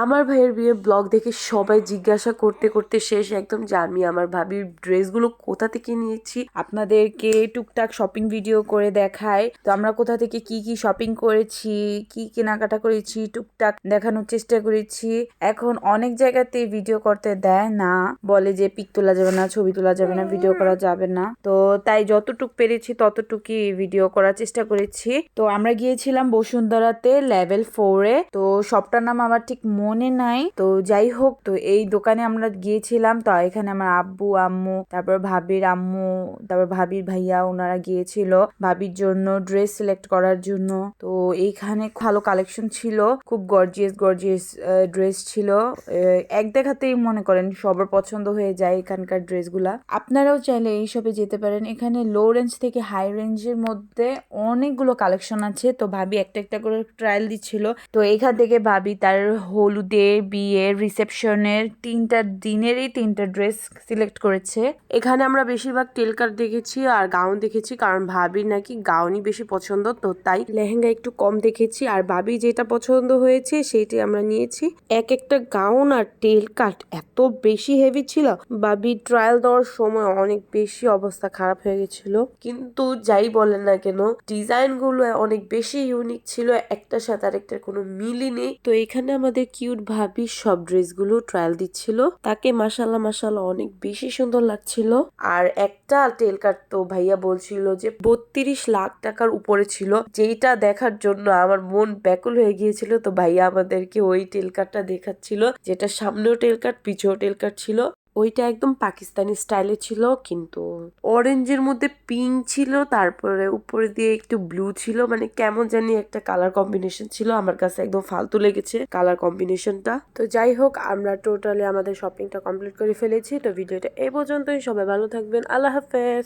আমার ভাইয়ের বিয়ে ব্লগ দেখে সবাই জিজ্ঞাসা করতে করতে শেষ একদম যে আমি আমার ভাবির ড্রেসগুলো কোথা থেকে নিয়েছি আপনাদেরকে টুকটাক শপিং ভিডিও করে দেখাই। তো আমরা কোথা থেকে কি কি শপিং করেছি, কি কেনাকাটা করেছি টুকটাক দেখানোর চেষ্টা করেছি। এখন অনেক জায়গাতে ভিডিও করতে দেয় না, বলে যে পিক তোলা যাবে না, ছবি তোলা যাবে না, ভিডিও করা যাবে না। তো তাই যতটুক পেরেছি ততটুকুই ভিডিও করার চেষ্টা করেছি। তো আমরা গিয়েছিলাম বসুন্ধরাতে লেভেল 4-এ। তো সবটার নাম আমার ঠিক মনে নাই। তো যাই হোক, তো এই দোকানে আমরা গিয়েছিলাম। তো এখানে আমার আব্বু আম্মু, তারপর ভাবির আম্মু, তারপর ভাবির ভাইয়া ওনারা গিয়েছিল ভাবির জন্য ড্রেস সিলেক্ট করার জন্য। তো এইখানে ভালো কালেকশন ছিল, খুব গর্জিয়াস গর্জিয়াস ড্রেস ছিল। এক দেখাতেই মনে করেন সবার পছন্দ হয়ে যায় এখানকার ড্রেসগুলা। আপনারাও চাইলে এই শপে যেতে পারেন। এখানে লো রেঞ্জ থেকে হাই রেঞ্জের মধ্যে অনেকগুলো কালেকশন আছে। তো ভাবি একটা একটা করে ট্রায়াল দিচ্ছিল। তো এখান থেকে ভাবি তার হলুদে, বিয়ের, রিসেপশনের 3টা দিনেরই 3টা ড্রেস সিলেক্ট করেছে। এখানে আমরা বেশিরভাগ টেল কাট দেখেছি আর গাউন দেখেছি, কারণ ভাবির নাকি গাউনই বেশি পছন্দ। তো তাই লেহেঙ্গা একটু কম দেখেছি, আর ভাবি যেটা পছন্দ হয়েছে সেইটাই আমরা নিয়েছি। এক একটা গাউন আর টেল কাট এত বেশি হেভি ছিল, ভাবি ট্রায়াল দেওয়ার সময় অনেক বেশি অবস্থা খারাপ হয়ে গেছিল। কিন্তু যাই বলেন না কেন, ডিজাইন গুলো অনেক বেশি ইউনিক ছিল, একটার সাথে আরেকটার কোনো মিলই নেই। তো এখানে আমাদের কিউট ভাবি সব ড্রেস গুলো ট্রায়াল দিচ্ছিল, তাকে মাশাল্লাহ মাশাল্লাহ অনেক বেশি সুন্দর লাগছিল। আর একটা টেল কাট তো ভাইয়া বলছিল যে 32 লাখ টাকার উপরে ছিল, যেটা দেখার জন্য আমার মন ব্যাকুল হয়ে গিয়েছিল। তো ভাইয়া আমাদেরকে ওই টেল কাটটা দেখাচ্ছিল, যেটা সামনেও টেল কাট পিছেও টেল কাট ছিল। ওইটা একদম পাকিস্তানি স্টাইলে ছিল, কিন্তু অরেঞ্জের মধ্যে পিঙ্ক ছিল, তারপরে উপরে দিয়ে একটু ব্লু ছিল, মানে কেমন জানি একটা কালার কম্বিনেশন ছিল। আমার কাছে একদম ফালতু লেগেছে কালার কম্বিনেশনটা। তো যাই হোক, আমরা টোটালি আমাদের শপিংটা কমপ্লিট করে ফেলেছি। তো ভিডিওটা এই পর্যন্তই। সবাই ভালো থাকবেন। আল্লাহ হাফেজ।